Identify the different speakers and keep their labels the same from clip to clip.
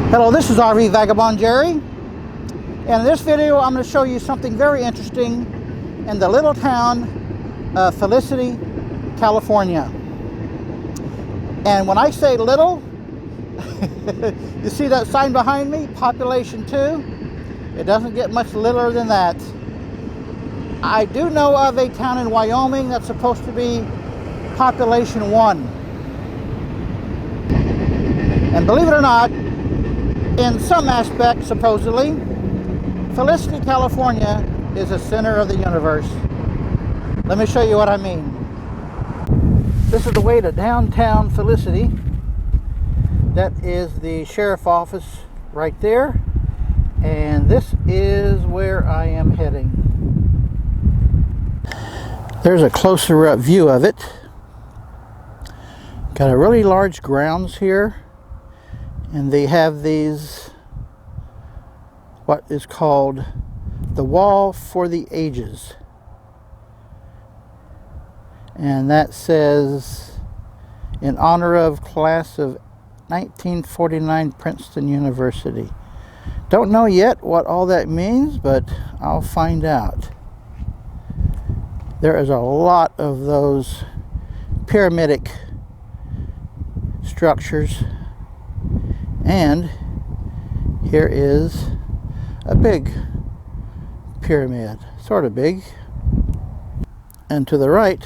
Speaker 1: Hello, this is RV Vagabond Jerry. And in this video, I'm going to show you something very interesting in the little town of Felicity, California. And when I say little, you see that sign behind me, population 2? It doesn't get much littler than that. I do know of a town in Wyoming that's supposed to be population 1. And believe it or not, in some aspects, supposedly, Felicity, California is the center of the universe. Let me show you what I mean. This is the way to downtown Felicity. That is the sheriff's office right there. And this is where I am heading. There's a closer up view of it. Got a really large grounds here. And they have these, what is called the Wall for the Ages. And that says, in honor of class of 1949 Princeton University. Don't know yet what all that means, but I'll find out. There is a lot of those pyramidic structures. And here is a big pyramid, sort of big. And to the right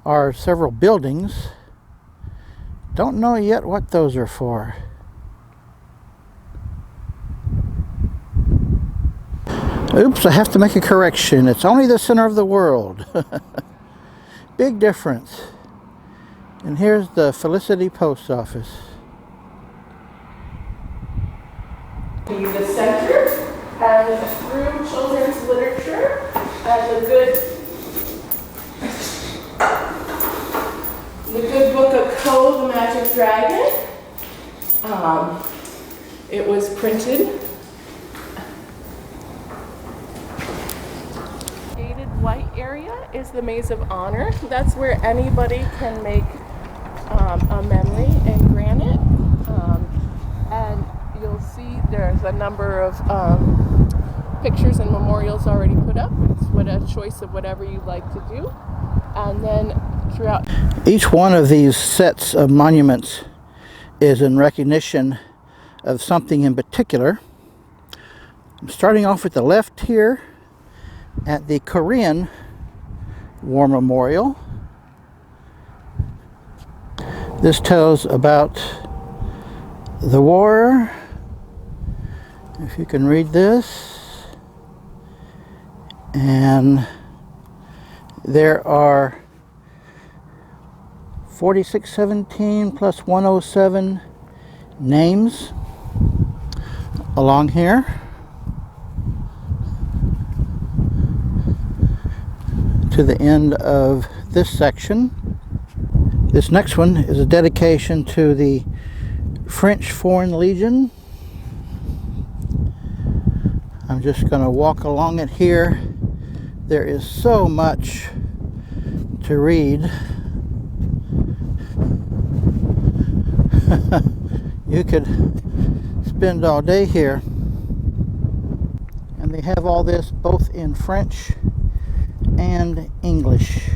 Speaker 1: are several buildings. Don't know yet what those are for. Oops, I have to make a correction. It's only the center of the world. Big difference. And here's the Felicity Post Office.
Speaker 2: The center and through children's literature and the good book of Ko, the Magic Dragon. It was printed. Shaded white area is the Maze of Honor. That's where anybody can make a memory in granite. And you'll see there's a number of pictures and memorials already put up. It's a choice of whatever you'd like to do. And then throughout
Speaker 1: each one of these sets of monuments is in recognition of something in particular. I'm starting off with the left here at the Korean War Memorial. This tells about the war. If you can read this. And there are 4617 plus 107 names along here. To the end of this section. This next one is a dedication to the French Foreign Legion. I'm just going to walk along it here. There is so much to read. You could spend all day here. And they have all this both in French and English.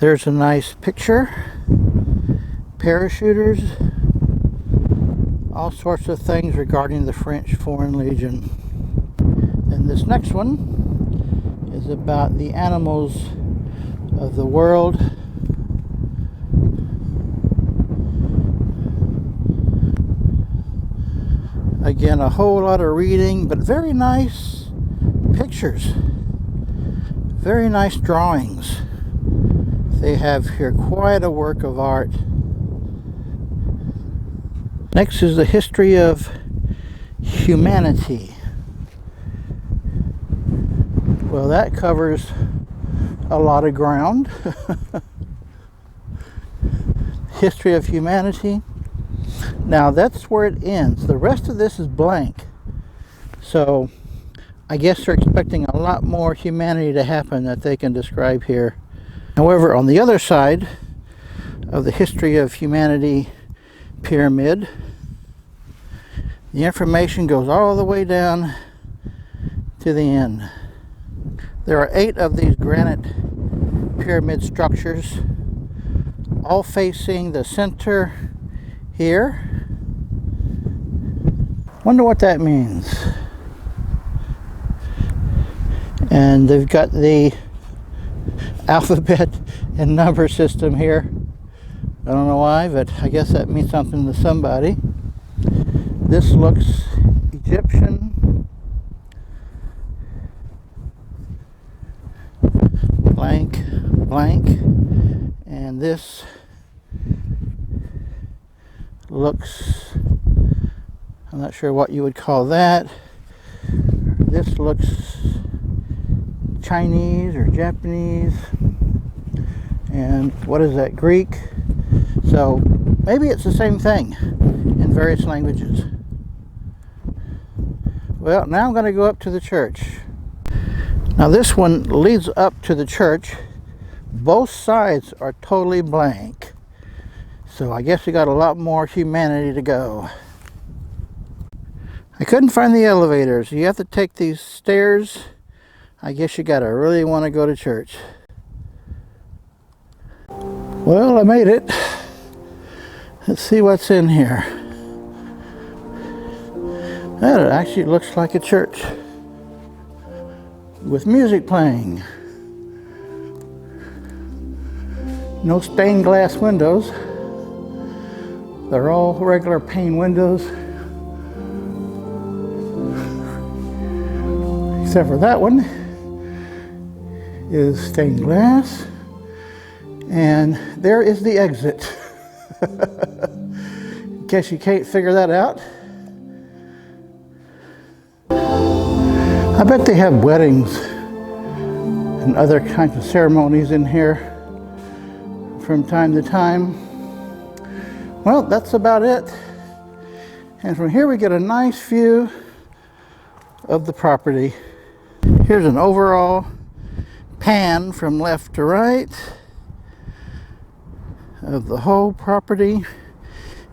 Speaker 1: There's a nice picture. Parachuters. All sorts of things regarding the French Foreign Legion. And this next one is about the animals of the world. Again, a whole lot of reading, but very nice pictures. Very nice drawings. They have here quite a work of art. Next is the history of humanity. Well, that covers a lot of ground. History of humanity. Now that's where it ends. The rest of this is blank. So I guess they're expecting a lot more humanity to happen that they can describe here. However, on the other side of the history of humanity pyramid The information goes all the way down to the end. There are 8 of these granite pyramid structures, all facing the center here. Wonder what that means. And they've got the alphabet and number system here. I don't know why, but I guess that means something to somebody. This looks Egyptian. Blank, blank. And this looks, I'm not sure what you would call that. This looks Chinese or Japanese. And what is that, Greek? So maybe it's the same thing in various languages. Well, now I'm going to go up to the church. Now this one leads up to the church. Both sides are totally blank. So I guess we got a lot more humanity to go. I couldn't find the elevators. You have to take these stairs. I guess you gotta really want to go to church. Well, I made it. Let's see what's in here. That actually looks like a church with music playing. No stained glass windows. They're all regular pane windows. Except for that one is stained glass. And there is the exit. In case you can't figure that out. I bet they have weddings and other kinds of ceremonies in here from time to time. Well, that's about it. And from here we get a nice view of the property. Here's an overall pan from left to right of the whole property.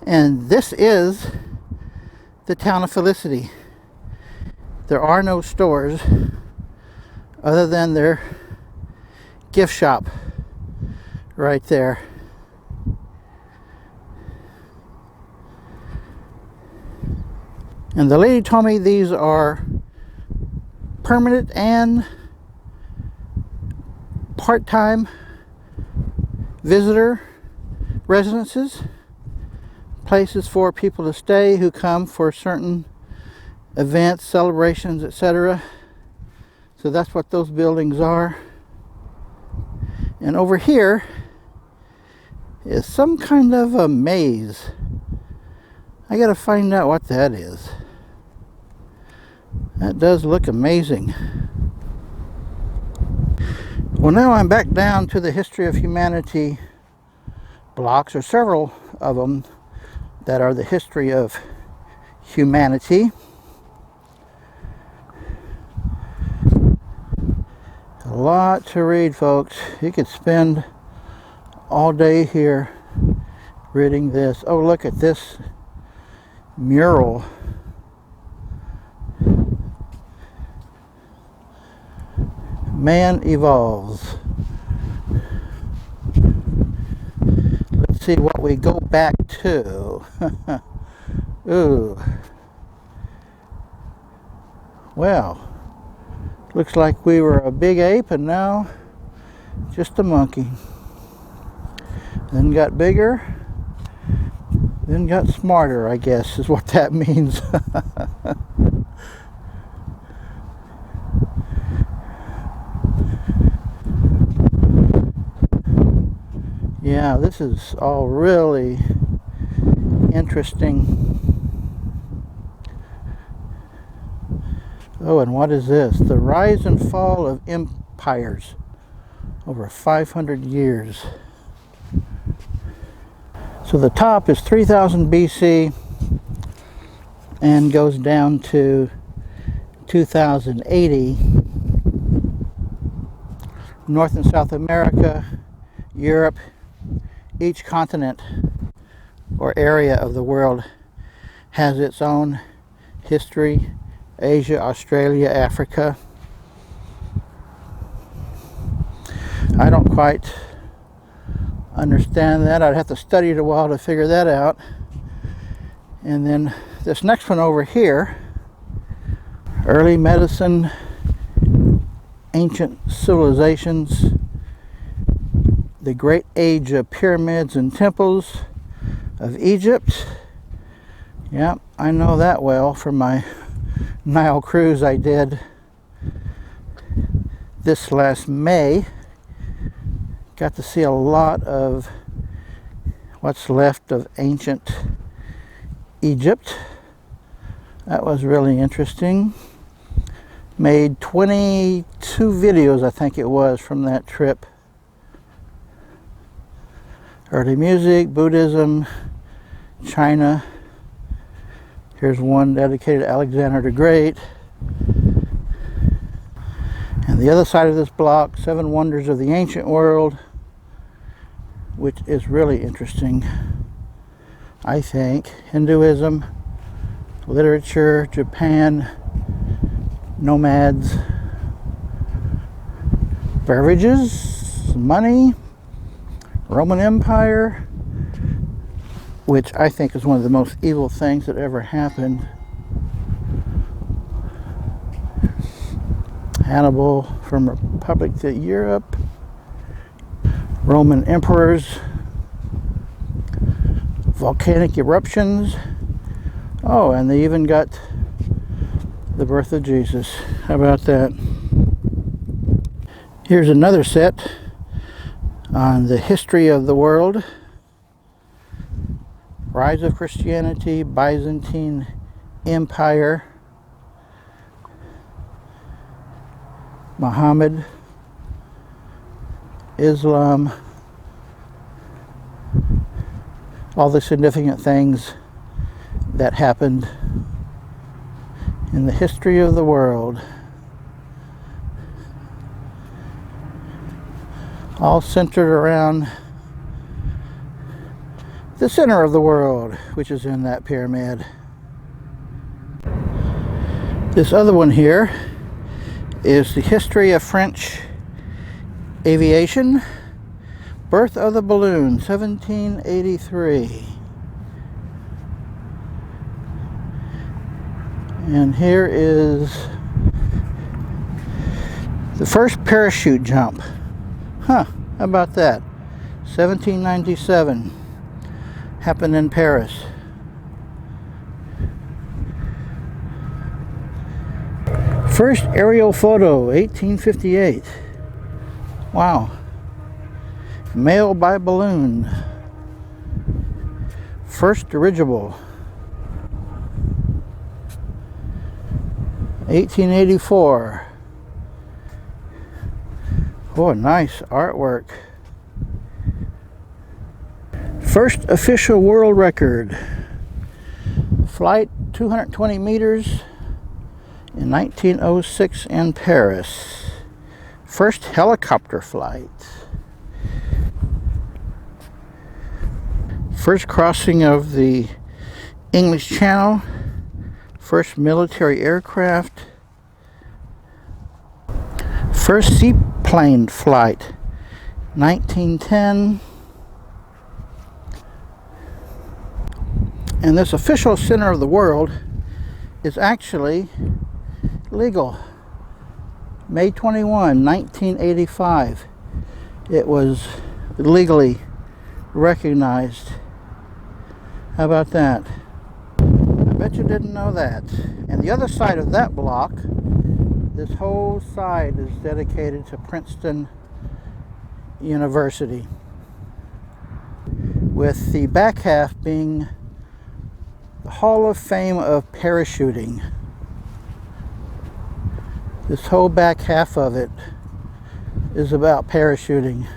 Speaker 1: And this is the town of Felicity. There are no stores other than their gift shop right there. And the lady told me these are permanent and part-time visitor residences, places for people to stay who come for certain events, celebrations, etc. So that's what those buildings are. And over here is some kind of a maze. I gotta find out what that is. That does look amazing. Well, now I'm back down to the History of Humanity blocks, or several of them that are the history of humanity. A lot to read, folks. You could spend all day here reading this. Oh, look at this mural. Man evolves. Let's see what we go back to. Ooh. Well, looks like we were a big ape and now just a monkey. Then got bigger, then got smarter, I guess is what that means. Yeah, this is all really interesting. Oh, and what is this? The rise and fall of empires over 500 years. So the top is 3000 BC and goes down to 2080. North and South America, Europe, each continent or area of the world has its own history, Asia, Australia, Africa. I don't quite understand that. I'd have to study it a while to figure that out. And then this next one over here, early medicine, ancient civilizations, the great age of pyramids and temples of Egypt. Yeah, I know that well from my Nile cruise I did this last May. Got to see a lot of what's left of ancient Egypt. That was really interesting. Made 22 videos, I think it was, from that trip. Early music, Buddhism, China. Here's one dedicated to Alexander the Great. And the other side of this block, 7 Wonders of the Ancient World, which is really interesting, I think. Hinduism, literature, Japan, nomads, beverages, money, Roman Empire, which I think is one of the most evil things that ever happened. Hannibal from Republic to Europe, Roman emperors, volcanic eruptions. Oh, and they even got the birth of Jesus. How about that? Here's another set on the history of the world. Rise of Christianity, Byzantine Empire, Muhammad, Islam, all the significant things that happened in the history of the world. All centered around the center of the world, which is in that pyramid. This other one here is the history of French aviation. Birth of the balloon, 1783. And here is the first parachute jump. Huh, how about that? 1797. Happened in Paris. First aerial photo, 1858. Wow. Mail by balloon. First dirigible, 1884. Oh, nice artwork. First official world record. Flight 220 meters in 1906 in Paris. First helicopter flight. First crossing of the English Channel. First military aircraft. First seaplane flight, 1910. And this official center of the world is actually legal. May 21, 1985. It was legally recognized. How about that? I bet you didn't know that. And the other side of that block, this whole side is dedicated to Princeton University, with the back half being the Hall of Fame of parachuting. This whole back half of it is about parachuting.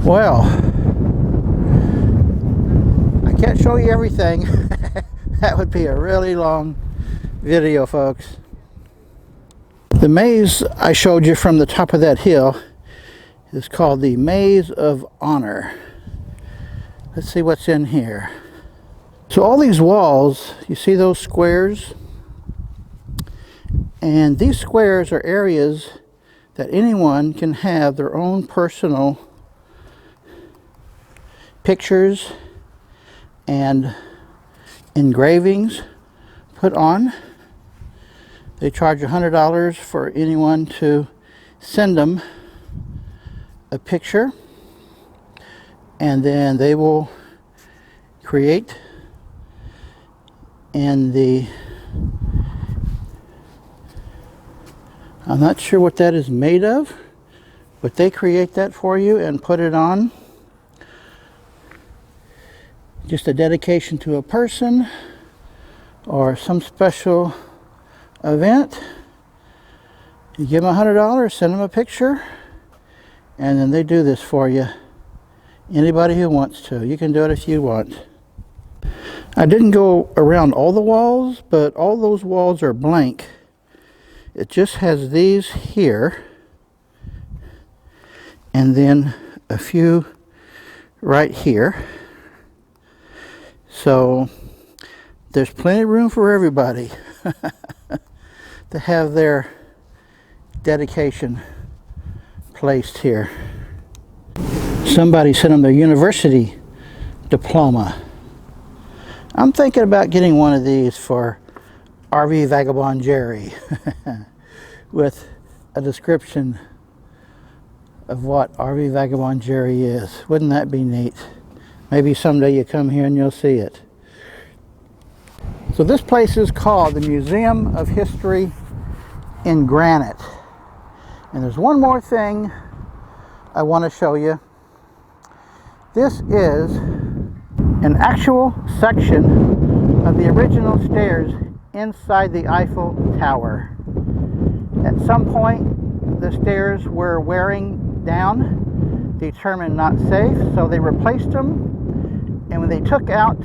Speaker 1: Well, I can't show you everything. That would be a really long video, folks. The maze I showed you from the top of that hill is called the Maze of Honor. Let's see what's in here. So all these walls, you see those squares? And these squares are areas that anyone can have their own personal pictures and engravings put on. They charge $100 for anyone to send them a picture, and then they will create in the, I'm not sure what that is made of, but they create that for you and put it on. Just a dedication to a person or some special event. You give them $100, send them a picture, and then they do this for you. Anybody who wants to. You can do it if you want. I didn't go around all the walls, but all those walls are blank. It just has these here, and then a few right here. So there's plenty of room for everybody to have their dedication placed here. Somebody sent them their university diploma. I'm thinking about getting one of these for RV Vagabond Jerry with a description of what RV Vagabond Jerry is. Wouldn't that be neat? Maybe someday you come here and you'll see it. So this place is called the Museum of History in Granite. And there's one more thing I want to show you. This is an actual section of the original stairs inside the Eiffel Tower. At some point, the stairs were wearing down, determined not safe, so they replaced them. And when they took out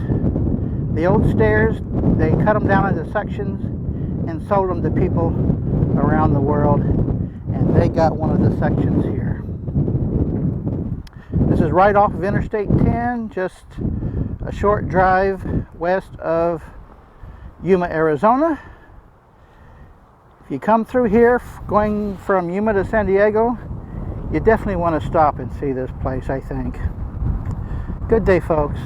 Speaker 1: the old stairs, they cut them down into sections and sold them to people around the world. And they got one of the sections here. This is right off of Interstate 10, just a short drive west of Yuma, Arizona. If you come through here going from Yuma to San Diego, you definitely want to stop and see this place, I think. Good day, folks.